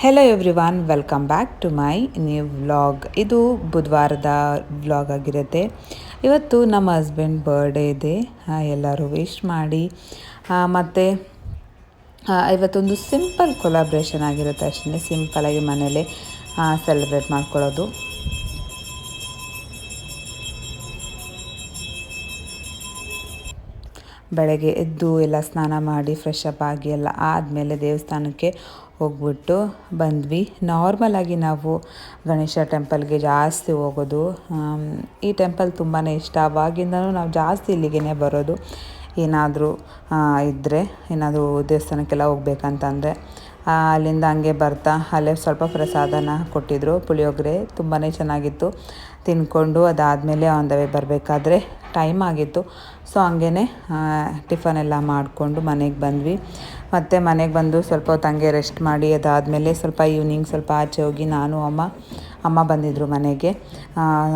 Hello everyone, welcome back to my new vlog. ಇದು ಬುಧವಾರದ vlog ಆಗಿರುತ್ತೆ. ಇವತ್ತು ನಮ್ಮ ಹಸ್ಬೆಂಡ್ ಬರ್ಡೇ ಇದೆ. ಎಲ್ಲರೂ ವಿಶ್ ಮಾಡಿ. ಮತ್ತು ಇವತ್ತೊಂದು ಸಿಂಪಲ್ ಕೊಲಾಬ್ರೇಷನ್ ಆಗಿರುತ್ತೆ ಅಷ್ಟೇ. ಸಿಂಪಲಾಗಿ ಮನೇಲಿ ಸೆಲೆಬ್ರೇಟ್ ಮಾಡ್ಕೊಳ್ಳೋದು. ಬೆಳಗ್ಗೆ ಎದ್ದು ಎಲ್ಲ ಸ್ನಾನ ಮಾಡಿ ಫ್ರೆಶ್ ಅಪ್ ಆಗಿ ಎಲ್ಲ ಆದಮೇಲೆ ದೇವಸ್ಥಾನಕ್ಕೆ ಹೋಗ್ಬಿಟ್ಟು ಬಂದ್ವಿ. ನಾರ್ಮಲಾಗಿ ನಾವು ಗಣೇಶ ಟೆಂಪಲ್ಗೆ ಜಾಸ್ತಿ ಹೋಗೋದು. ಈ ಟೆಂಪಲ್ ತುಂಬಾ ಇಷ್ಟ. ಅವಾಗಿಂದನೂ ನಾವು ಜಾಸ್ತಿ ಇಲ್ಲಿಗೆ ಬರೋದು. ಏನಾದರೂ ಇದ್ದರೆ, ಏನಾದರೂ ದೇವಸ್ಥಾನಕ್ಕೆಲ್ಲ ಹೋಗ್ಬೇಕಂತಂದರೆ ಅಲ್ಲಿಂದ ಹಂಗೆ ಬರ್ತಾ ಅಲ್ಲೇ ಸ್ವಲ್ಪ ಪ್ರಸಾದನ ಕೊಟ್ಟಿದ್ದರು, ಪುಳಿಯೋಗರೆ ತುಂಬಾ ಚೆನ್ನಾಗಿತ್ತು. ತಿಂದ್ಕೊಂಡು ಅದಾದಮೇಲೆ ಆನ್ ದ ವೇ ಬರಬೇಕಾದ್ರೆ ಟೈಮ್ ಆಗಿತ್ತು. ಸೊ ಹಂಗೇ ಟಿಫನ್ ಎಲ್ಲ ಮಾಡಿಕೊಂಡು ಮನೆಗೆ ಬಂದ್ವಿ. ಮತ್ತು ಮನೆಗೆ ಬಂದು ಸ್ವಲ್ಪ ಹೊತ್ತು ಹಂಗೆ ರೆಸ್ಟ್ ಮಾಡಿ ಅದಾದಮೇಲೆ ಸ್ವಲ್ಪ ಈವ್ನಿಂಗ್ ಸ್ವಲ್ಪ ಆಚೆ ಹೋಗಿ ನಾನು ಅಮ್ಮ ಬಂದಿದ್ದರು ಮನೆಗೆ.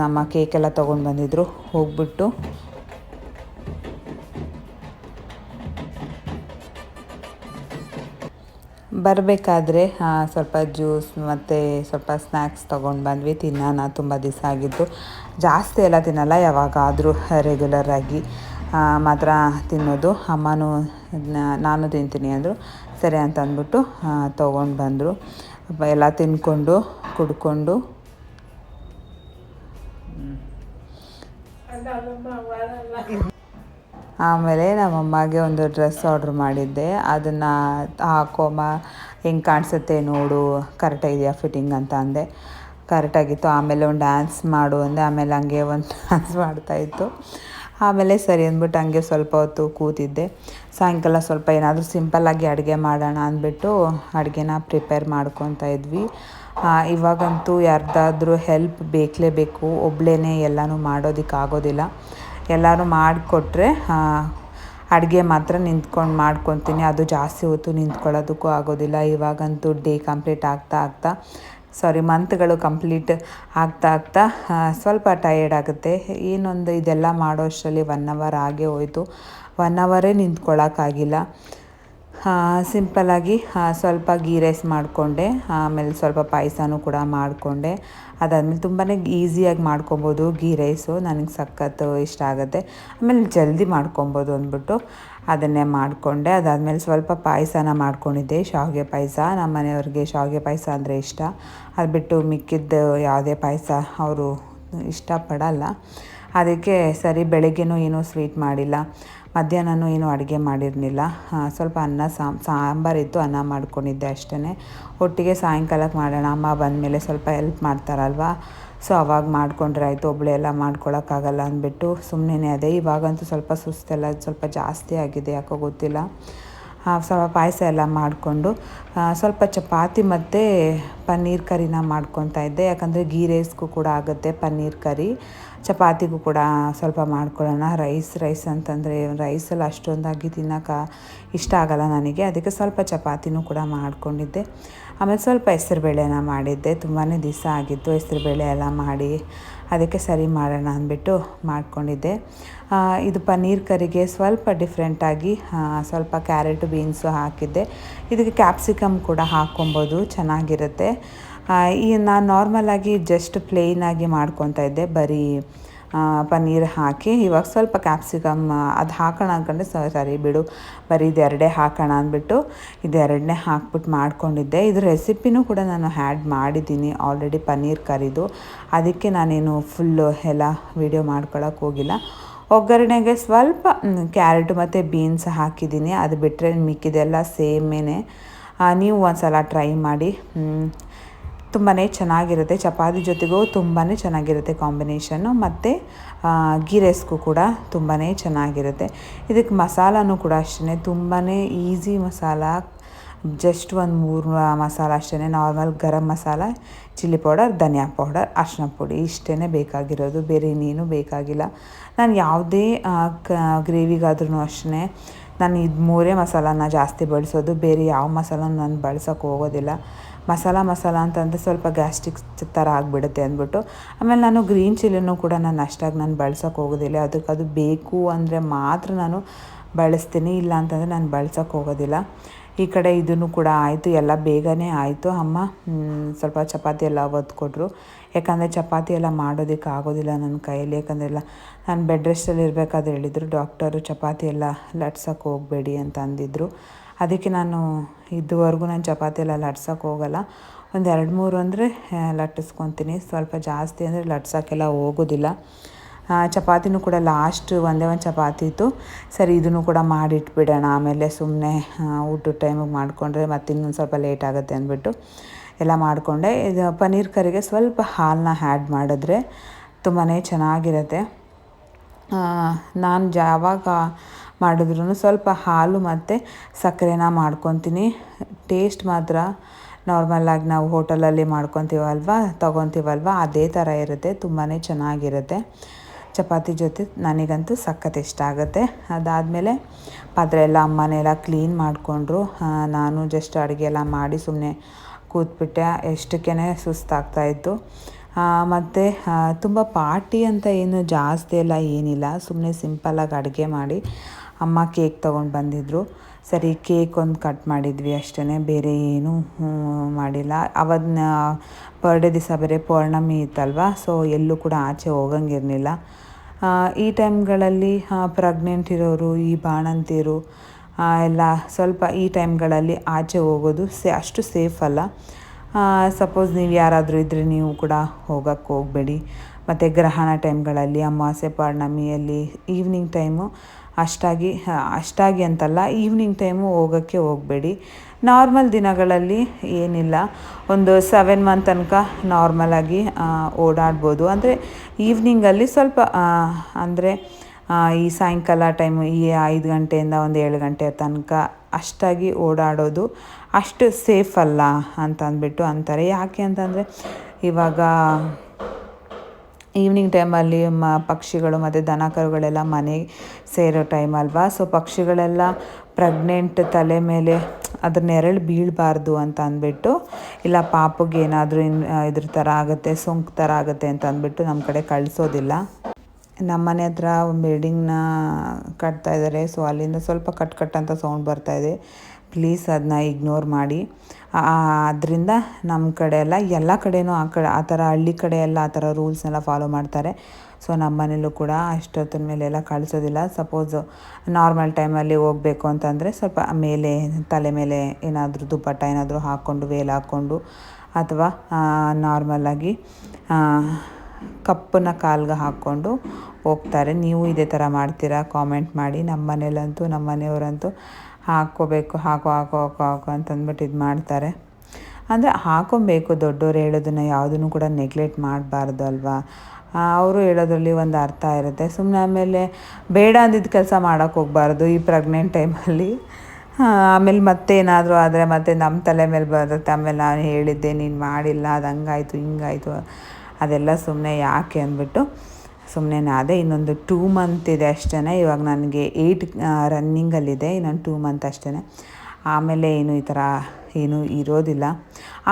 ಅಮ್ಮ ಕೇಕೆಲ್ಲ ತೊಗೊಂಡು ಬಂದಿದ್ದರು. ಹೋಗ್ಬಿಟ್ಟು ಬರಬೇಕಾದ್ರೆ ಸ್ವಲ್ಪ ಜ್ಯೂಸ್ ಮತ್ತು ಸ್ವಲ್ಪ ಸ್ನ್ಯಾಕ್ಸ್ ತೊಗೊಂಡು ಬಂದ್ವಿ. ತಿನ್ನೋಣ, ತುಂಬ ದಿವಸ ಆಗಿತ್ತು. ಜಾಸ್ತಿ ಎಲ್ಲ ತಿನ್ನಲ್ಲ, ಯಾವಾಗಾದರೂ ರೆಗ್ಯುಲರಾಗಿ ಮಾತ್ರ ತಿನ್ನೋದು. ಅಮ್ಮನೂ ನಾನು ತಿಂತೀನಿ ಅಂದರು. ಸರಿ ಅಂತ ಅಂದ್ಬಿಟ್ಟು ತೊಗೊಂಡು ಬಂದರು. ಎಲ್ಲ ತಿಂದ್ಕೊಂಡು ಕುಡ್ಕೊಂಡು ಆಮೇಲೆ ನಮ್ಮಮ್ಮಗೆ ಒಂದು ಡ್ರೆಸ್ ಆರ್ಡ್ರ್ ಮಾಡಿದ್ದೆ. ಅದನ್ನು ಹಾಕೋಮ್ಮ, ಹೆಂಗೆ ಕಾಣಿಸುತ್ತೆ ನೋಡು, ಕರೆಕ್ಟಾಗಿದೆಯಾ ಫಿಟ್ಟಿಂಗ್ ಅಂತ ಅಂದೆ. ಕರೆಕ್ಟಾಗಿತ್ತು. ಆಮೇಲೆ ಒಂದು ಡ್ಯಾನ್ಸ್ ಮಾಡು ಅಂದೆ. ಆಮೇಲೆ ಹಂಗೆ ಒಂದು ಡ್ಯಾನ್ಸ್ ಮಾಡ್ತಾಯಿತ್ತು. ಆಮೇಲೆ ಸರಿ ಅಂದ್ಬಿಟ್ಟು ಹಂಗೆ ಸ್ವಲ್ಪ ಹೊತ್ತು ಕೂತಿದ್ದೆ. ಸಾಯಂಕಾಲ ಸ್ವಲ್ಪ ಏನಾದರೂ ಸಿಂಪಲ್ಲಾಗಿ ಅಡುಗೆ ಮಾಡೋಣ ಅಂದ್ಬಿಟ್ಟು ಅಡುಗೆನ ಪ್ರಿಪೇರ್ ಮಾಡ್ಕೊತಾ ಇದ್ವಿ. ಇವಾಗಂತೂ ಯಾರ್ದಾದ್ರೂ ಹೆಲ್ಪ್ ಬೇಕೇ ಒಬ್ಬಳೇ ಎಲ್ಲನೂ ಮಾಡೋದಕ್ಕಾಗೋದಿಲ್ಲ. ಎಲ್ಲರೂ ಮಾಡಿಕೊಟ್ರೆ ಅಡುಗೆ ಮಾತ್ರ ನಿಂತ್ಕೊಂಡು ಮಾಡ್ಕೊತೀನಿ. ಅದು ಜಾಸ್ತಿ ಹೊತ್ತು ನಿಂತ್ಕೊಳ್ಳೋದಕ್ಕೂ ಆಗೋದಿಲ್ಲ. ಇವಾಗಂತೂ ಡೇ ಕಂಪ್ಲೀಟ್ ಆಗ್ತಾ ಮಂತ್ಗಳು ಕಂಪ್ಲೀಟ್ ಆಗ್ತಾ ಸ್ವಲ್ಪ ಟಯರ್ಡ್ ಆಗುತ್ತೆ. ಏನೊಂದು ಇದೆಲ್ಲ ಮಾಡೋ ಅಷ್ಟರಲ್ಲಿ 1 ಅವರ್ ಆಗೇ ಹೋಯಿತು. 1 ಅವರೇ ನಿಂತ್ಕೊಳ್ಳೋಕ್ಕಾಗಿಲ್ಲ. ಸಿಂಪಲ್ಲಾಗಿ ಸ್ವಲ್ಪ ಗೀ ರೈಸ್ ಮಾಡಿಕೊಂಡೆ. ಆಮೇಲೆ ಸ್ವಲ್ಪ ಪಾಯಸನೂ ಕೂಡ ಮಾಡಿಕೊಂಡೆ. ಅದಾದಮೇಲೆ ತುಂಬಾ ಈಸಿಯಾಗಿ ಮಾಡ್ಕೊಬೋದು ಗೀ ರೈಸು. ನನಗೆ ಸಖತ್ತು ಇಷ್ಟ ಆಗುತ್ತೆ. ಆಮೇಲೆ ಜಲ್ದಿ ಮಾಡ್ಕೊಬೋದು ಅಂದ್ಬಿಟ್ಟು ಅದನ್ನೇ ಮಾಡಿಕೊಂಡೆ. ಅದಾದಮೇಲೆ ಸ್ವಲ್ಪ ಪಾಯಸನ ಮಾಡ್ಕೊಂಡಿದ್ದೆ, ಶಾವಿಗೆ ಪಾಯಸ. ನಮ್ಮ ಮನೆಯವ್ರಿಗೆ ಶಾವಿಗೆ ಪಾಯಸ ಅಂದರೆ ಇಷ್ಟ. ಅದು ಬಿಟ್ಟು ಮಿಕ್ಕಿದ್ದು ಯಾವುದೇ ಪಾಯಸ ಅವರು ಇಷ್ಟಪಡಲ್ಲ. ಅದಕ್ಕೆ ಸರಿ, ಬೆಳಗ್ಗೆನೂ ಏನೂ ಸ್ವೀಟ್ ಮಾಡಿಲ್ಲ, ಮಧ್ಯಾಹ್ನನೂ ಏನೂ ಅಡುಗೆ ಮಾಡಿರಲಿಲ್ಲ. ಸ್ವಲ್ಪ ಅನ್ನ ಸಾಂಬಾರಿತ್ತು, ಅನ್ನ ಮಾಡ್ಕೊಂಡಿದ್ದೆ ಅಷ್ಟೇ. ಒಟ್ಟಿಗೆ ಸಾಯಂಕಾಲಕ್ಕೆ ಮಾಡೋಣ, ಅಮ್ಮ ಬಂದಮೇಲೆ ಸ್ವಲ್ಪ ಹೆಲ್ಪ್ ಮಾಡ್ತಾರಲ್ವ, ಸೊ ಅವಾಗ ಮಾಡಿಕೊಂಡ್ರೆ ಆಯಿತು. ಒಬ್ಬಳೆ ಎಲ್ಲ ಮಾಡ್ಕೊಳಕ್ಕಾಗಲ್ಲ ಅಂದ್ಬಿಟ್ಟು ಸುಮ್ಮನೆ ಅದೇ. ಇವಾಗಂತೂ ಸ್ವಲ್ಪ ಸುಸ್ತೆಲ್ಲ ಸ್ವಲ್ಪ ಜಾಸ್ತಿ ಆಗಿದೆ, ಯಾಕೋ ಗೊತ್ತಿಲ್ಲ. ಸ್ವಲ್ಪ ಪಾಯಸ ಎಲ್ಲ ಮಾಡಿಕೊಂಡು ಸ್ವಲ್ಪ ಚಪಾತಿ ಮತ್ತು ಪನ್ನೀರ್ ಕರಿನ ಮಾಡ್ಕೊತಾ ಇದ್ದೆ. ಯಾಕಂದರೆ ಗೀ ರೈಸ್ಗೂ ಕೂಡ ಆಗುತ್ತೆ ಪನ್ನೀರ್ ಕರಿ. ಚಪಾತಿಗೂ ಕೂಡ ಸ್ವಲ್ಪ ಮಾಡ್ಕೊಳ್ಳೋಣ. ರೈಸ್ ಅಂತಂದರೆ ರೈಸಲ್ಲಿ ಅಷ್ಟೊಂದಾಗಿ ತಿನ್ನೋಕೆ ಇಷ್ಟ ಆಗಲ್ಲ ನನಗೆ. ಅದಕ್ಕೆ ಸ್ವಲ್ಪ ಚಪಾತಿನೂ ಕೂಡ ಮಾಡ್ಕೊಂಡಿದ್ದೆ. ಆಮೇಲೆ ಸ್ವಲ್ಪ ಹೆಸರುಬೇಳೆನ ಮಾಡಿದ್ದೆ. ತುಂಬಾ ದಿವಸ ಆಗಿತ್ತು ಹೆಸರುಬೇಳೆ ಎಲ್ಲ ಮಾಡಿ. ಅದಕ್ಕೆ ಸರಿ ಮಾಡೋಣ ಅಂದ್ಬಿಟ್ಟು ಮಾಡ್ಕೊಂಡಿದ್ದೆ. ಇದು ಪನ್ನೀರ್ ಕರಿಗೆ ಸ್ವಲ್ಪ ಡಿಫ್ರೆಂಟಾಗಿ ಸ್ವಲ್ಪ ಕ್ಯಾರೆಟು ಬೀನ್ಸು ಹಾಕಿದ್ದೆ. ಇದಕ್ಕೆ ಕ್ಯಾಪ್ಸಿಕಮ್ ಕೂಡ ಹಾಕ್ಕೊಬೋದು, ಚೆನ್ನಾಗಿರುತ್ತೆ. ನಾನು ನಾರ್ಮಲಾಗಿ ಜಸ್ಟ್ ಪ್ಲೇನಾಗಿ ಮಾಡ್ಕೊತಾ ಇದ್ದೆ, ಬರೀ ಪನ್ನೀರ್ ಹಾಕಿ. ಇವಾಗ ಸ್ವಲ್ಪ ಕ್ಯಾಪ್ಸಿಕಮ್ ಅದು ಹಾಕೋಣ ಅಂದ್ಕೊಂಡೆ, ಸರಿ ಬಿಡು ಬರೀ ಇದೆರಡೇ ಹಾಕೋಣ ಅಂದ್ಬಿಟ್ಟು ಇದೆರಡನ್ನೇ ಹಾಕ್ಬಿಟ್ಟು ಮಾಡ್ಕೊಂಡಿದ್ದೆ. ಇದು ರೆಸಿಪಿನೂ ಕೂಡ ನಾನು ಆ್ಯಡ್ ಮಾಡಿದ್ದೀನಿ ಆಲ್ರೆಡಿ ಪನ್ನೀರ್ ಕರಿದು. ಅದಕ್ಕೆ ನಾನೇನು ಫುಲ್ಲು ಎಲ್ಲ ವೀಡಿಯೋ ಮಾಡ್ಕೊಳಕ್ಕೆ ಹೋಗಿಲ್ಲ. ಒಗ್ಗರಣೆಗೆ ಸ್ವಲ್ಪ ಕ್ಯಾರೆಟು ಮತ್ತು ಬೀನ್ಸ್ ಹಾಕಿದ್ದೀನಿ. ಅದು ಬಿಟ್ಟರೆ ಮಿಕ್ಕಿದೆಲ್ಲ ಸೇಮೇನೆ. ನೀವು ಒಂದು ಸಲ ಟ್ರೈ ಮಾಡಿ, ತುಂಬಾ ಚೆನ್ನಾಗಿರುತ್ತೆ. ಚಪಾತಿ ಜೊತೆಗೂ ತುಂಬಾ ಚೆನ್ನಾಗಿರುತ್ತೆ ಕಾಂಬಿನೇಷನ್ನು. ಮತ್ತು ಗೀ ರೈಸ್ಗೂ ಕೂಡ ತುಂಬಾ ಚೆನ್ನಾಗಿರುತ್ತೆ. ಇದಕ್ಕೆ ಮಸಾಲನೂ ಕೂಡ ಅಷ್ಟೇ ತುಂಬಾ ಈಸಿ ಮಸಾಲ. ಜಸ್ಟ್ ಒಂದು 3 ಮಸಾಲ ಅಷ್ಟೇ. Normal garam masala, chilli powder, ಧನಿಯಾ ಪೌಡರ್, ಅರಿಶಿನ ಪುಡಿ ಇಷ್ಟೇ ಬೇಕಾಗಿರೋದು, ಬೇರೆ ಇನ್ನೇನು ಬೇಕಾಗಿಲ್ಲ. ನಾನು ಯಾವುದೇ ಗ್ರೇವಿಗಾದ್ರೂ ಅಷ್ಟೇ ನಾನು ಇದು 3 ಮಸಾಲಾನ ಜಾಸ್ತಿ ಬಳಸೋದು. ಬೇರೆ ಯಾವ ಮಸಾಲನೂ ನಾನು ಬಳಸೋಕ್ಕೆ ಹೋಗೋದಿಲ್ಲ. ಮಸಾಲ ಅಂತಂದರೆ ಸ್ವಲ್ಪ ಗ್ಯಾಸ್ಟ್ರಿಕ್ ಥರ ಆಗಿಬಿಡುತ್ತೆ ಅಂದ್ಬಿಟ್ಟು. ಆಮೇಲೆ ನಾನು ಗ್ರೀನ್ ಚಿಲ್ಲಿನೂ ಕೂಡ ನಾನು ಅಷ್ಟಾಗಿ ನಾನು ಬಳಸೋಕ್ಕೆ ಹೋಗೋದಿಲ್ಲ. ಅದಕ್ಕೆ ಅದು ಬೇಕು ಅಂದರೆ ಮಾತ್ರ ನಾನು ಬಳಸ್ತೀನಿ, ಇಲ್ಲ ಅಂತಂದರೆ ನಾನು ಬಳಸೋಕ್ಕೆ ಹೋಗೋದಿಲ್ಲ. ಈ ಕಡೆ ಇದನ್ನು ಕೂಡ ಆಯಿತು, ಎಲ್ಲ ಬೇಗನೆ ಆಯಿತು. ಅಮ್ಮ ಸ್ವಲ್ಪ ಚಪಾತಿ ಎಲ್ಲ ಒತ್ಕೊಟ್ರು. ಯಾಕಂದರೆ ಚಪಾತಿ ಎಲ್ಲ ಮಾಡೋದಕ್ಕೆ ಆಗೋದಿಲ್ಲ ನನ್ನ ಕೈಯಲ್ಲಿ. ಯಾಕಂದರೆ ಎಲ್ಲ ನಾನು ಬೆಡ್ ರೆಸ್ಟಲ್ಲಿ ಇರಬೇಕಾದ್ರೆ ಹೇಳಿದರು ಡಾಕ್ಟರು ಚಪಾತಿ ಎಲ್ಲ ಲಟ್ಸೋಕ್ಕೆ ಹೋಗಬೇಡಿ ಅಂತ ಅಂದಿದ್ದರು. ಅದಕ್ಕೆ ನಾನು ಇದುವರೆಗೂ ನಾನು ಚಪಾತಿ ಎಲ್ಲ ಲಟ್ಸೋಕ್ಕೆ ಹೋಗಲ್ಲ. ಒಂದು 2-3 ಅಂದರೆ ಲಟ್ಟಿಸ್ಕೊತೀನಿ, ಸ್ವಲ್ಪ ಜಾಸ್ತಿ ಅಂದರೆ ಲಟ್ಸೋಕ್ಕೆಲ್ಲ ಹೋಗೋದಿಲ್ಲ. ಚಪಾತಿನೂ ಕೂಡ ಲಾಸ್ಟ್ ಒಂದೇ ಒಂದು ಚಪಾತಿ ಇತ್ತು. ಸರಿ ಇದನ್ನು ಕೂಡ ಮಾಡಿಟ್ಬಿಡೋಣ, ಆಮೇಲೆ ಸುಮ್ಮನೆ ಊಟದ ಟೈಮಿಗೆ ಮಾಡಿಕೊಂಡ್ರೆ ಮತ್ತೆ ಇನ್ನೊಂದು ಸ್ವಲ್ಪ ಲೇಟ್ ಆಗುತ್ತೆ ಅಂದ್ಬಿಟ್ಟು ಎಲ್ಲ ಮಾಡಿಕೊಂಡೆ. ಇದು ಪನ್ನೀರ್ ಕರಿಗೆ ಸ್ವಲ್ಪ ಹಾಲನ್ನ ಆ್ಯಡ್ ಮಾಡಿದ್ರೆ ತುಂಬಾ ಚೆನ್ನಾಗಿರುತ್ತೆ. ನಾನು ಯಾವಾಗ ಮಾಡಿದ್ರೂ ಸ್ವಲ್ಪ ಹಾಲು ಮತ್ತು ಸಕ್ಕರೆನ ಮಾಡ್ಕೊತೀನಿ. ಟೇಸ್ಟ್ ಮಾತ್ರ ನಾರ್ಮಲಾಗಿ ನಾವು ಹೋಟೆಲಲ್ಲಿ ತೊಗೊತೀವಲ್ವ ಅದೇ ಥರ ಇರುತ್ತೆ, ತುಂಬಾ ಚೆನ್ನಾಗಿರುತ್ತೆ. ಚಪಾತಿ ಜೊತೆ ನನಗಂತೂ ಸಖತ್ ಇಷ್ಟ ಆಗುತ್ತೆ. ಅದಾದಮೇಲೆ ಪಾತ್ರೆ ಎಲ್ಲ ಅಮ್ಮನೆಲ್ಲ ಕ್ಲೀನ್ ಮಾಡಿಕೊಂಡ್ರು. ನಾನು ಜಸ್ಟ್ ಅಡುಗೆ ಎಲ್ಲ ಮಾಡಿ ಸುಮ್ಮನೆ ಕೂತ್ಬಿಟ್ಟೆ. ಎಷ್ಟಕ್ಕೇ ಸುಸ್ತಾಗ್ತಾಯಿತ್ತು. ಮತ್ತು ತುಂಬ ಪಾರ್ಟಿ ಅಂತ ಏನು ಜಾಸ್ತಿ ಎಲ್ಲ ಏನಿಲ್ಲ, ಸುಮ್ಮನೆ ಸಿಂಪಲ್ಲಾಗಿ ಅಡುಗೆ ಮಾಡಿ ಅಮ್ಮ ಕೇಕ್ ತೊಗೊಂಡು ಬಂದಿದ್ದರು. ಸರಿ ಕೇಕ್ ಒಂದು ಕಟ್ ಮಾಡಿದ್ವಿ ಅಷ್ಟೇ, ಬೇರೆ ಏನೂ ಮಾಡಿಲ್ಲ. ಅವನ್ನ ಬರ್ಡೇ ದಿವಸ ಬೇರೆ ಪೌರ್ಣಮಿ ಇತ್ತಲ್ವ, ಸೊ ಎಲ್ಲೂ ಕೂಡ ಆಚೆ ಹೋಗಂಗಿರಲಿಲ್ಲ. ಈ ಟೈಮ್ಗಳಲ್ಲಿ ಪ್ರೆಗ್ನೆಂಟ್ ಇರೋರು, ಈ ಬಾಣಂತಿರು ಎಲ್ಲ ಸ್ವಲ್ಪ ಈ ಟೈಮ್ಗಳಲ್ಲಿ ಆಚೆ ಹೋಗೋದು ಅಷ್ಟು ಸೇಫ್ ಅಲ್ಲ. ಸಪೋಸ್ ನೀವು ಯಾರಾದರೂ ಇದ್ದರೆ ನೀವು ಕೂಡ ಹೋಗೋಕ್ಕೆ ಹೋಗಬೇಡಿ. ಮತ್ತು ಗ್ರಹಣ ಟೈಮ್ಗಳಲ್ಲಿ, ಅಮಾವಾಸ್ಯೆ ಪೌರ್ಣಮಿಯಲ್ಲಿ ಈವ್ನಿಂಗ್ ಟೈಮು ಅಷ್ಟಾಗಿ ಅಂತಲ್ಲ, ಈವ್ನಿಂಗ್ ಟೈಮು ಹೋಗೋಕ್ಕೆ ಹೋಗಬೇಡಿ. ನಾರ್ಮಲ್ ದಿನಗಳಲ್ಲಿ ಏನಿಲ್ಲ, ಒಂದು 7 ಮಂತ್ ತನಕ ನಾರ್ಮಲಾಗಿ ಓಡಾಡ್ಬೋದು. ಅಂದರೆ ಈವ್ನಿಂಗಲ್ಲಿ ಸ್ವಲ್ಪ ಅಂದರೆ ಈ ಸಾಯಂಕಾಲ ಟೈಮು ಈ 5 ಗಂಟೆಯಿಂದ ಒಂದು 7 ಗಂಟೆ ತನಕ ಅಷ್ಟಾಗಿ ಓಡಾಡೋದು ಅಷ್ಟು ಸೇಫ್ ಅಲ್ಲ ಅಂತ ಅಂದ್ಬಿಟ್ಟು ಅಂತಾರೆ. ಯಾಕೆ ಅಂತಂದರೆ ಇವಾಗ ಈವ್ನಿಂಗ್ ಟೈಮಲ್ಲಿ ಪಕ್ಷಿಗಳು ಮತ್ತು ದನ ಕರುಗಳೆಲ್ಲ ಮನೆಗೆ ಸೇರೋ ಟೈಮ್ ಅಲ್ವಾ, ಸೊ ಪಕ್ಷಿಗಳೆಲ್ಲ ಪ್ರೆಗ್ನೆಂಟ್ ತಲೆ ಮೇಲೆ ಅದ್ರ ನೆರಳು ಬೀಳಬಾರ್ದು ಅಂತ ಅಂದ್ಬಿಟ್ಟು, ಇಲ್ಲ ಪಾಪಗೆ ಏನಾದರೂ ಇದ್ರ ಥರ ಆಗುತ್ತೆ, ಸೋಂಕು ಥರ ಆಗುತ್ತೆ ಅಂತ ಅಂದ್ಬಿಟ್ಟು ನಮ್ಮ ಕಡೆ ಕಳಿಸೋದಿಲ್ಲ. ನಮ್ಮ ಮನೆ ಹತ್ರ ಒಂದು ಬಿಲ್ಡಿಂಗ್ನ ಕಟ್ತಾಯಿದ್ದಾರೆ, ಸೊ ಅಲ್ಲಿಂದ ಸ್ವಲ್ಪ ಕಟ್ ಅಂತ ಸೌಂಡ್ ಬರ್ತಾಯಿದೆ. ಪ್ಲೀಸ್ ಅದನ್ನ ಇಗ್ನೋರ್ ಮಾಡಿ. ಅದರಿಂದ ನಮ್ಮ ಕಡೆ ಎಲ್ಲ ಕಡೆಯೂ ಆ ಥರ ಹಳ್ಳಿ ಕಡೆ ಎಲ್ಲ ಆ ಥರ ರೂಲ್ಸ್ನೆಲ್ಲ ಫಾಲೋ ಮಾಡ್ತಾರೆ. ಸೊ ನಮ್ಮ ಮನೇಲೂ ಕೂಡ ಅಷ್ಟೊತ್ತಿನ ಮೇಲೆ ಎಲ್ಲ ಕಳಿಸೋದಿಲ್ಲ. ಸಪೋಸು ನಾರ್ಮಲ್ ಟೈಮಲ್ಲಿ ಹೋಗಬೇಕು ಅಂತಂದರೆ ಸ್ವಲ್ಪ ಮೇಲೆ ತಲೆ ಮೇಲೆ ಏನಾದರೂ ದುಪ್ಪಟ್ಟ ಏನಾದರೂ ಹಾಕ್ಕೊಂಡು ವೇಲ್ ಹಾಕ್ಕೊಂಡು, ಅಥವಾ ನಾರ್ಮಲಾಗಿ ಕಪ್ಪನ್ನ ಕಾಲ್ಗೆ ಹಾಕ್ಕೊಂಡು ಹೋಗ್ತಾರೆ. ನೀವು ಇದೇ ಥರ ಮಾಡ್ತೀರಾ? ಕಾಮೆಂಟ್ ಮಾಡಿ. ನಮ್ಮ ಮನೇಲಂತೂ ನಮ್ಮ ಮನೆಯವರಂತೂ ಹಾಕ್ಕೋಬೇಕು, ಹಾಕೋ ಅಂತಂದ್ಬಿಟ್ಟು ಇದು ಮಾಡ್ತಾರೆ. ಅಂದರೆ ಹಾಕ್ಕೊಬೇಕು, ದೊಡ್ಡೋರು ಹೇಳೋದನ್ನು ಯಾವುದನ್ನು ಕೂಡ ನೆಗ್ಲೆಕ್ಟ್ ಮಾಡಬಾರ್ದು ಅಲ್ವಾ. ಅವರು ಹೇಳೋದ್ರಲ್ಲಿ ಒಂದು ಅರ್ಥ ಇರುತ್ತೆ. ಸುಮ್ಮನೆ ಆಮೇಲೆ ಬೇಡ ಅಂದಿದ್ದ ಕೆಲಸ ಮಾಡೋಕ್ಕೆ ಹೋಗಬಾರ್ದು ಈ ಪ್ರೆಗ್ನೆಂಟ್ ಟೈಮಲ್ಲಿ. ಆಮೇಲೆ ಮತ್ತೇನಾದರೂ ಆದರೆ ಮತ್ತೆ ನಮ್ಮ ತಲೆ ಮೇಲೆ ಬರುತ್ತೆ. ಆಮೇಲೆ ನಾನು ಹೇಳಿದ್ದೆ, ನೀನು ಮಾಡಿಲ್ಲ, ಅದು ಹಂಗಾಯಿತು ಹಿಂಗಾಯಿತು, ಅದೆಲ್ಲ ಸುಮ್ಮನೆ ಯಾಕೆ ಅಂದ್ಬಿಟ್ಟು ಸುಮ್ಮನೆ ಅದೇ. ಇನ್ನೊಂದು 2 ಮಂತ್ ಇದೆ ಅಷ್ಟೇ. ಇವಾಗ ನನಗೆ 8 ರನ್ನಿಂಗಲ್ಲಿದೆ, ಇನ್ನೊಂದು 2 ಮಂತ್ ಅಷ್ಟೇ. ಆಮೇಲೆ ಏನು ಈ ಥರ ಏನೂ ಇರೋದಿಲ್ಲ.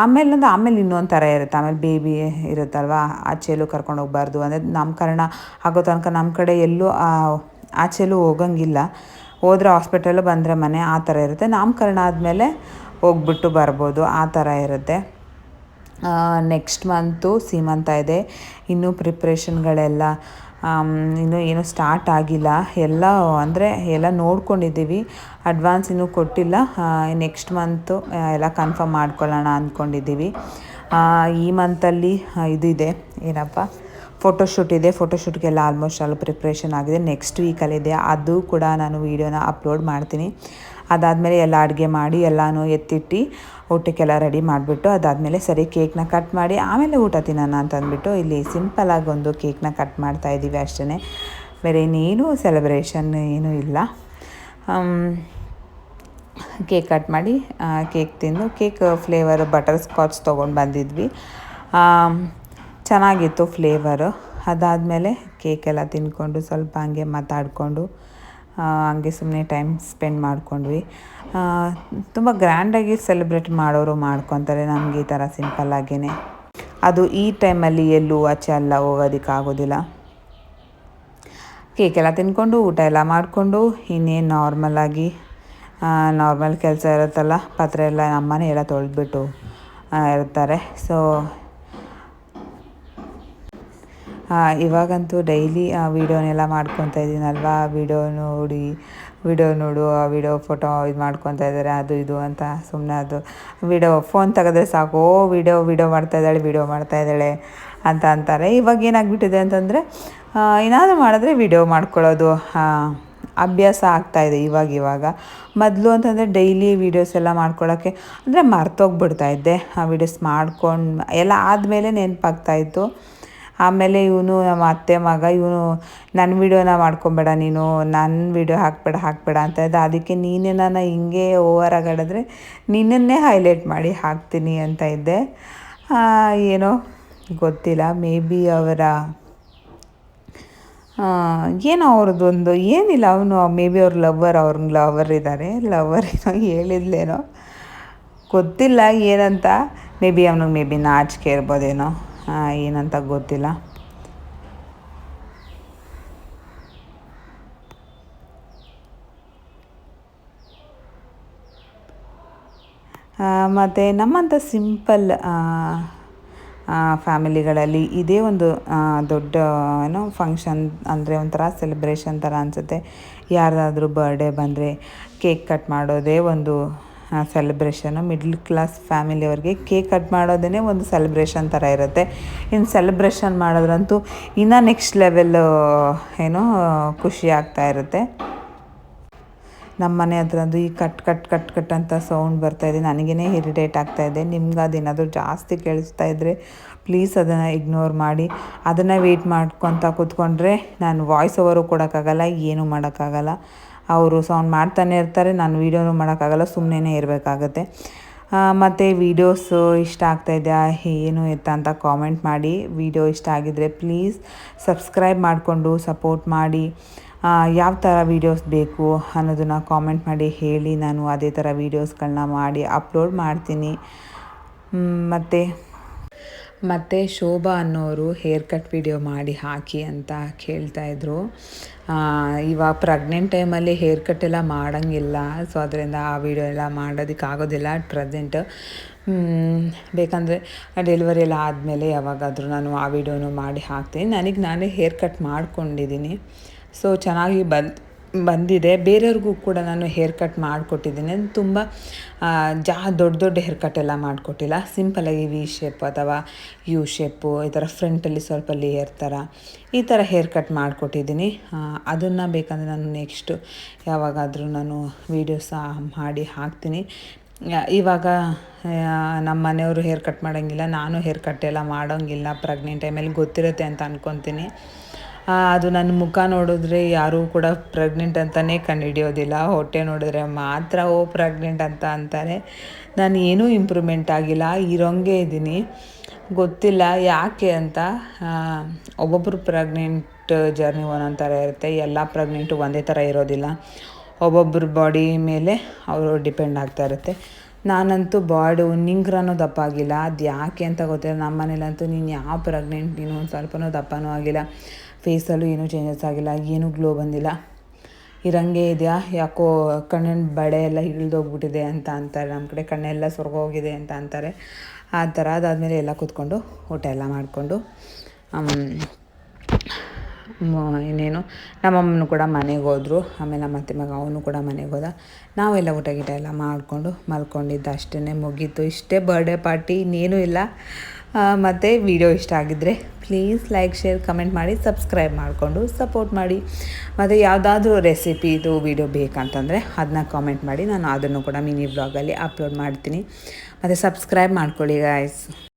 ಆಮೇಲೆ ಇನ್ನೊಂದು ಥರ ಇರುತ್ತೆ. ಆಮೇಲೆ ಬೇಬಿ ಇರುತ್ತಲ್ವ, ಆಚೆಲ್ಲೂ ಕರ್ಕೊಂಡು ಹೋಗಬಾರ್ದು. ಅಂದರೆ ನಾಮಕರಣ ಆಗೋ ತನಕ ನಮ್ಮ ಕಡೆ ಎಲ್ಲೂ ಆಚೆಲ್ಲೂ ಹೋಗಂಗಿಲ್ಲ. ಹೋದರೆ ಹಾಸ್ಪಿಟಲು, ಬಂದರೆ ಮನೆ, ಆ ಥರ ಇರುತ್ತೆ. ನಾಮಕರಣ ಆದಮೇಲೆ ಹೋಗ್ಬಿಟ್ಟು ಬರ್ಬೋದು, ಆ ಥರ ಇರುತ್ತೆ. ನೆಕ್ಸ್ಟ್ ಮಂತು ಸೀಮಂತ ಇದೆ. ಇನ್ನೂ ಪ್ರಿಪ್ರೇಷನ್ಗಳೆಲ್ಲ ಇನ್ನೂ ಏನೂ ಸ್ಟಾರ್ಟ್ ಆಗಿಲ್ಲ. ಎಲ್ಲ ನೋಡ್ಕೊಂಡಿದ್ದೀವಿ, ಅಡ್ವಾನ್ಸ್ ಇನ್ನೂ ಕೊಟ್ಟಿಲ್ಲ. ನೆಕ್ಸ್ಟ್ ಮಂತು ಎಲ್ಲ ಕನ್ಫರ್ಮ್ ಮಾಡ್ಕೊಳ್ಳೋಣ ಅಂದ್ಕೊಂಡಿದ್ದೀವಿ. ಈ ಮಂತಲ್ಲಿ ಇದೆ ಏನಪ್ಪ, ಫೋಟೋಶೂಟ್ ಇದೆ. ಫೋಟೋಶೂಟ್ಗೆಲ್ಲ ಆಲ್ಮೋಸ್ಟ್ ಅಲ್ಲಿ ಪ್ರಿಪ್ರೇಷನ್ ಆಗಿದೆ. ನೆಕ್ಸ್ಟ್ ವೀಕಲ್ಲಿದೆ, ಅದು ಕೂಡ ನಾನು ವೀಡಿಯೋನ ಅಪ್ಲೋಡ್ ಮಾಡ್ತೀನಿ. ಅದಾದಮೇಲೆ ಎಲ್ಲ ಅಡುಗೆ ಮಾಡಿ ಎಲ್ಲನೂ ಎತ್ತಿಟ್ಟು ಊಟಕ್ಕೆಲ್ಲ ರೆಡಿ ಮಾಡಿಬಿಟ್ಟು, ಅದಾದಮೇಲೆ ಸರಿ ಕೇಕ್ನ ಕಟ್ ಮಾಡಿ ಆಮೇಲೆ ಊಟ ತಿನ್ನೋಣ ಅಂತಂದ್ಬಿಟ್ಟು ಇಲ್ಲಿ ಸಿಂಪಲಾಗಿ ಒಂದು ಕೇಕ್ನ ಕಟ್ ಮಾಡ್ತಾಯಿದ್ದೀವಿ ಅಷ್ಟೇ. ಬೇರೆ ಇನ್ನೇನು ಸೆಲೆಬ್ರೇಷನ್ ಏನೂ ಇಲ್ಲ. ಕೇಕ್ ಕಟ್ ಮಾಡಿ ಕೇಕ್ ತಿಂದು, ಕೇಕ್ ಫ್ಲೇವರ್ ಬಟರ್ ಸ್ಕಾಚ್ ತೊಗೊಂಡು ಬಂದಿದ್ವಿ. ಚೆನ್ನಾಗಿತ್ತು ಫ್ಲೇವರು. ಅದಾದಮೇಲೆ ಕೇಕೆಲ್ಲ ತಿಂದ್ಕೊಂಡು ಸ್ವಲ್ಪ ಹಂಗೆ ಮಾತಾಡಿಕೊಂಡು ಹಂಗೆ ಸುಮ್ಮನೆ ಟೈಮ್ ಸ್ಪೆಂಡ್ ಮಾಡ್ಕೊಂಡ್ವಿ. ತುಂಬ ಗ್ರ್ಯಾಂಡಾಗಿ ಸೆಲೆಬ್ರೇಟ್ ಮಾಡೋರು ಮಾಡ್ಕೊತಾರೆ. ನಮಗೆ ಈ ಥರ ಸಿಂಪಲ್ಲಾಗೇ, ಅದು ಈ ಟೈಮಲ್ಲಿ ಎಲ್ಲೂ ಆಚೆ ಎಲ್ಲ ಹೋಗೋದಕ್ಕಾಗೋದಿಲ್ಲ. ಕೇಕೆಲ್ಲ ತಿಂದ್ಕೊಂಡು ಊಟ ಎಲ್ಲ ಮಾಡಿಕೊಂಡು ಇನ್ನೇನು ನಾರ್ಮಲಾಗಿ ನಾರ್ಮಲ್ ಕೆಲಸ ಇರುತ್ತಲ್ಲ, ಪಾತ್ರೆ ಎಲ್ಲ ಅಮ್ಮನೇ ಎಲ್ಲ ತೊಳೆದ್ಬಿಟ್ಟು ಇರ್ತಾರೆ. ಸೊ ಇವಾಗಂತೂ ಡೈಲಿ ವೀಡಿಯೋನೆಲ್ಲ ಮಾಡ್ಕೊತಾ ಇದ್ದೀನಲ್ವ, ವೀಡಿಯೋ ನೋಡು, ಆ ವೀಡಿಯೋ ಫೋಟೋ ಇದು ಮಾಡ್ಕೊತಾ ಇದ್ದಾರೆ, ಅದು ಇದು ಅಂತ ಸುಮ್ಮನೆ ಅದು ಫೋನ್ ತೆಗೆದ್ರೆ ಸಾಕು, ವೀಡಿಯೋ ಮಾಡ್ತಾಯಿದ್ದಾಳೆ ಅಂತ ಅಂತಾರೆ. ಇವಾಗ ಏನಾಗ್ಬಿಟ್ಟಿದೆ ಅಂತಂದರೆ ಏನಾದರೂ ಮಾಡಿದ್ರೆ ವೀಡಿಯೋ ಮಾಡ್ಕೊಳ್ಳೋದು ಅಭ್ಯಾಸ ಆಗ್ತಾಯಿದೆ ಇವಾಗ. ಮೊದಲು ಅಂತಂದರೆ ಡೈಲಿ ವೀಡಿಯೋಸ್ ಎಲ್ಲ ಮಾಡ್ಕೊಳ್ಳೋಕ್ಕೆ ಅಂದರೆ ಮರ್ತೋಗ್ಬಿಡ್ತಾಯಿದ್ದೆ. ಆ ವೀಡಿಯೋಸ್ ಮಾಡ್ಕೊಂಡು ಎಲ್ಲ ಆದಮೇಲೆ ನೆನಪಾಗ್ತಾಯಿತ್ತು. ಆಮೇಲೆ ಇವನು ನಮ್ಮ ಅತ್ತೆ ಮಗ ಇವನು ನನ್ನ ವೀಡಿಯೋನ ಮಾಡ್ಕೊಬೇಡ, ನೀನು ನನ್ನ ವೀಡಿಯೋ ಹಾಕಬೇಡ ಅಂತ ಇದ್ದ. ಅದಕ್ಕೆ ನೀನೇ ನಾನು ಹಿಂಗೆ ಓವರಾಗಿ ಆಡಿದ್ರೆ ನಿನ್ನನ್ನೇ ಹೈಲೈಟ್ ಮಾಡಿ ಹಾಕ್ತೀನಿ ಅಂತ ಇದ್ದೆ. ಏನೋ ಗೊತ್ತಿಲ್ಲ, ಮೇ ಬಿ ಅವರ ಏನೋ ಅವ್ರದ್ದೊಂದು ಏನಿಲ್ಲ, ಅವನು ಮೇ ಬಿ ಅವ್ರ ಲವರ್ ಇದ್ದಾರೆ, ಏನೋ ಹೇಳಿದ್ಲೇನೋ ಗೊತ್ತಿಲ್ಲ ಏನಂತ. ಮೇ ಬಿ ಅವನಿಗೆ ನಾಚಿಕೆ ಇರ್ಬೋದೇನೋ, ಏನಂತ ಗೊತ್ತಿಲ್ಲ. ಮತ್ತು ನಮ್ಮಂಥ ಸಿಂಪಲ್ ಫ್ಯಾಮಿಲಿಗಳಲ್ಲಿ ಇದೇ ಒಂದು ದೊಡ್ಡ ಫಂಕ್ಷನ್ ಅಂದರೆ ಒಂಥರ ಸೆಲೆಬ್ರೇಷನ್ ಥರ ಅನಿಸುತ್ತೆ. ಯಾರ್ದಾದ್ರೂ ಬರ್ಡೇ ಬಂದರೆ ಕೇಕ್ ಕಟ್ ಮಾಡೋದೇ ಒಂದು ಸೆಲೆಬ್ರೇಷನ್ನು. ಮಿಡ್ಲ್ ಕ್ಲಾಸ್ ಫ್ಯಾಮಿಲಿಯವ್ರಿಗೆ ಕೇಕ್ ಕಟ್ ಮಾಡೋದೇ ಒಂದು ಸೆಲೆಬ್ರೇಷನ್ ಥರ ಇರುತ್ತೆ. ಇನ್ನು ಸೆಲೆಬ್ರೇಷನ್ ಮಾಡೋದ್ರಂತೂ ಇನ್ನೂ ನೆಕ್ಸ್ಟ್ ಲೆವೆಲ್ಲು ಖುಷಿ ಆಗ್ತಾ ಇರುತ್ತೆ. ನಮ್ಮ ಮನೆ ಹತ್ರಂದು ಈ ಕಟ್ ಅಂತ ಸೌಂಡ್ ಬರ್ತಾಯಿದೆ, ನನಗೇ ಇರಿಟೇಟ್ ಆಗ್ತಾಯಿದೆ. ನಿಮ್ಗೆ ಅದೇನಾದರೂ ಜಾಸ್ತಿ ಕೇಳಿಸ್ತಾ ಇದ್ದರೆ ಪ್ಲೀಸ್ ಅದನ್ನು ಇಗ್ನೋರ್ ಮಾಡಿ. ಅದನ್ನು ವೆಯ್ಟ್ ಮಾಡ್ಕೊತ ಕೂತ್ಕೊಂಡ್ರೆ ನಾನು ವಾಯ್ಸ್ ಓವರು ಕೊಡೋಕ್ಕಾಗಲ್ಲ, ಏನೂ ಮಾಡೋಕ್ಕಾಗಲ್ಲ. ಅವರು ಸೌಂಡ್ ಮಾಡ್ತಾನೆ ಇರ್ತಾರೆ, ನಾನು ವೀಡಿಯೋನೂ ಮಾಡೋಕ್ಕಾಗಲ್ಲ, ಸುಮ್ಮನೆ ಇರಬೇಕಾಗತ್ತೆ. ಮತ್ತು ವೀಡಿಯೋಸು ಇಷ್ಟ ಆಗ್ತಾಯಿದೆಯಾ ಏನು ಅಂತ ಕಾಮೆಂಟ್ ಮಾಡಿ. ವೀಡಿಯೋ ಇಷ್ಟ ಆಗಿದ್ದರೆ ಪ್ಲೀಸ್ ಸಬ್ಸ್ಕ್ರೈಬ್ ಮಾಡಿಕೊಂಡು ಸಪೋರ್ಟ್ ಮಾಡಿ. ಯಾವ ಥರ ವೀಡಿಯೋಸ್ ಬೇಕು ಅನ್ನೋದನ್ನು ಕಾಮೆಂಟ್ ಮಾಡಿ ಹೇಳಿ, ನಾನು ಅದೇ ಥರ ವೀಡಿಯೋಸ್ಗಳನ್ನ ಮಾಡಿ ಅಪ್ಲೋಡ್ ಮಾಡ್ತೀನಿ. ಮತ್ತು ಶೋಭಾ ಅನ್ನೋರು ಹೇರ್ ಕಟ್ ವಿಡಿಯೋ ಮಾಡಿ ಹಾಕಿ ಅಂತ ಕೇಳ್ತಾಯಿದ್ರು. ಇವಾಗ ಪ್ರೆಗ್ನೆಂಟ್ ಟೈಮಲ್ಲಿ ಹೇರ್ ಕಟ್ ಎಲ್ಲ ಮಾಡೋಂಗಿಲ್ಲ, ಸೊ ಅದರಿಂದ ಆ ವಿಡಿಯೋ ಎಲ್ಲ ಮಾಡೋದಕ್ಕಾಗೋದಿಲ್ಲ ಅಟ್ ಪ್ರೆಸೆಂಟ್. ಬೇಕಂದರೆ ಡೆಲಿವರಿ ಎಲ್ಲ ಆದಮೇಲೆ ಯಾವಾಗಾದರೂ ನಾನು ಆ ವಿಡಿಯೋನು ಮಾಡಿ ಹಾಕ್ತೀನಿ. ನಾನೇ ಹೇರ್ ಕಟ್ ಮಾಡ್ಕೊಂಡಿದ್ದೀನಿ, ಸೊ ಚೆನ್ನಾಗಿ ಬಂದಿದೆ. ಬೇರೆಯವ್ರಿಗೂ ಕೂಡ ನಾನು ಹೇರ್ ಕಟ್ ಮಾಡಿಕೊಟ್ಟಿದ್ದೀನಿ. ತುಂಬ ದೊಡ್ಡ ಹೇರ್ ಕಟ್ ಎಲ್ಲ ಮಾಡಿಕೊಟ್ಟಿಲ್ಲ, ಸಿಂಪಲಾಗಿ ವಿ ಶೇಪ್ ಅಥವಾ ಯು ಶೇಪು, ಈ ಥರ ಫ್ರಂಟಲ್ಲಿ ಸ್ವಲ್ಪ ಲೇಯರ್ ಥರ ಈ ಥರ ಹೇರ್ ಕಟ್ ಮಾಡಿಕೊಟ್ಟಿದ್ದೀನಿ. ಅದನ್ನು ಬೇಕಂದರೆ ನಾನು ನೆಕ್ಸ್ಟು ಯಾವಾಗಾದರೂ ನಾನು ವೀಡಿಯೋಸ್ ಮಾಡಿ ಹಾಕ್ತೀನಿ. ಇವಾಗ ನಮ್ಮ ಮನೆಯವರು ಹೇರ್ ಕಟ್ ಮಾಡೋಂಗಿಲ್ಲ, ನಾನು ಹೇರ್ ಕಟ್ ಎಲ್ಲ ಮಾಡೋಂಗಿಲ್ಲ. ಪ್ರೆಗ್ನೆಂಟ್ ಟೈಮಲ್ಲಿ ಗೊತ್ತಿರುತ್ತೆ ಅಂತ ಅಂದ್ಕೊತೀನಿ. ಅದು ನನ್ನ ಮುಖ ನೋಡಿದ್ರೆ ಯಾರೂ ಕೂಡ ಪ್ರೆಗ್ನೆಂಟ್ ಅಂತಲೇ ಕಂಡುಹಿಡಿಯೋದಿಲ್ಲ, ಹೊಟ್ಟೆ ನೋಡಿದ್ರೆ ಮಾತ್ರ ಪ್ರೆಗ್ನೆಂಟ್ ಅಂತ ಅಂತಾರೆ. ನಾನು ಏನೂ ಇಂಪ್ರೂವ್ಮೆಂಟ್ ಆಗಿಲ್ಲ, ಇರೋಂಗೆ ಇದ್ದೀನಿ. ಗೊತ್ತಿಲ್ಲ ಯಾಕೆ ಅಂತ. ಒಬ್ಬೊಬ್ಬರು ಪ್ರೆಗ್ನೆಂಟ್ ಜರ್ನಿ ಒಂದೊಂದು ಥರ ಇರುತ್ತೆ, ಎಲ್ಲ ಪ್ರೆಗ್ನೆಂಟು ಒಂದೇ ಥರ ಇರೋದಿಲ್ಲ. ಒಬ್ಬೊಬ್ಬರ ಬಾಡಿ ಮೇಲೆ ಅವರು ಡಿಪೆಂಡ್ ಆಗ್ತಾ ಇರುತ್ತೆ. ನಾನಂತೂ ನಿಂಗ್ರನೂ ದಪ್ಪ ಆಗಿಲ್ಲ, ಅದು ಯಾಕೆ ಅಂತ ಗೊತ್ತಿಲ್ಲ. ನಮ್ಮ ಮನೇಲಂತೂ ನೀನು ಯಾವ ಪ್ರೆಗ್ನೆಂಟ್, ನೀನು ಒಂದು ಸ್ವಲ್ಪನೂ ದಪ್ಪನೂ ಆಗಿಲ್ಲ, ಫೇಸಲ್ಲೂ ಏನೂ ಚೇಂಜಸ್ ಆಗಿಲ್ಲ, ಏನೂ ಗ್ಲೋ ಬಂದಿಲ್ಲ, ಇರಂಗೆ ಇದೆಯಾ, ಯಾಕೋ ಕಣ್ಣಿನ ಬಳೆ ಎಲ್ಲ ಇಳಿದೋಗ್ಬಿಟ್ಟಿದೆ ಅಂತ ಅಂತಾರೆ. ನಮ್ಮ ಕಡೆ ಕಣ್ಣೆಲ್ಲ ಸೊರ್ಗೋಗಿದೆ ಅಂತ ಅಂತಾರೆ. ಆ ಥರ ಅದಾದಮೇಲೆ ಎಲ್ಲ ಕೂತ್ಕೊಂಡು ಊಟ ಎಲ್ಲ ಮಾಡಿಕೊಂಡು ಇನ್ನೇನು ನಮ್ಮಮ್ಮನೂ ಕೂಡ ಮನೆಗೆ ಹೋದರು. ಆಮೇಲೆ ನಮ್ಮ ಅತ್ತೆ ಮಗ ಅವನು ಕೂಡ ಮನೆಗೆ ಹೋದ. ನಾವೆಲ್ಲ ಊಟ ಎಲ್ಲ ಮಾಡಿಕೊಂಡು ಮಲ್ಕೊಂಡಿದ್ದು ಅಷ್ಟೇ, ಮುಗೀತು. ಇಷ್ಟೇ ಬರ್ಡೇ ಪಾರ್ಟಿ, ಇನ್ನೇನೂ ಇಲ್ಲ. ಮತ್ತು ವಿಡಿಯೋ ಇಷ್ಟ ಆಗಿದ್ದರೆ ಪ್ಲೀಸ್ ಲೈಕ್, ಶೇರ್, ಕಮೆಂಟ್ ಮಾಡಿ, ಸಬ್ಸ್ಕ್ರೈಬ್ ಮಾಡಿಕೊಂಡು ಸಪೋರ್ಟ್ ಮಾಡಿ. ಮತ್ತು ಯಾವುದಾದ್ರೂ ರೆಸಿಪಿದು ವಿಡಿಯೋ ಬೇಕಂತಂದರೆ ಅದನ್ನ ಕಾಮೆಂಟ್ ಮಾಡಿ, ನಾನು ಅದನ್ನು ಕೂಡ ಮಿನಿ ವ್ಲಾಗಲ್ಲಿ ಅಪ್ಲೋಡ್ ಮಾಡ್ತೀನಿ. ಮತ್ತು ಸಬ್ಸ್ಕ್ರೈಬ್ ಮಾಡ್ಕೊಳ್ಳಿ ಗಾಯ್ಸ್.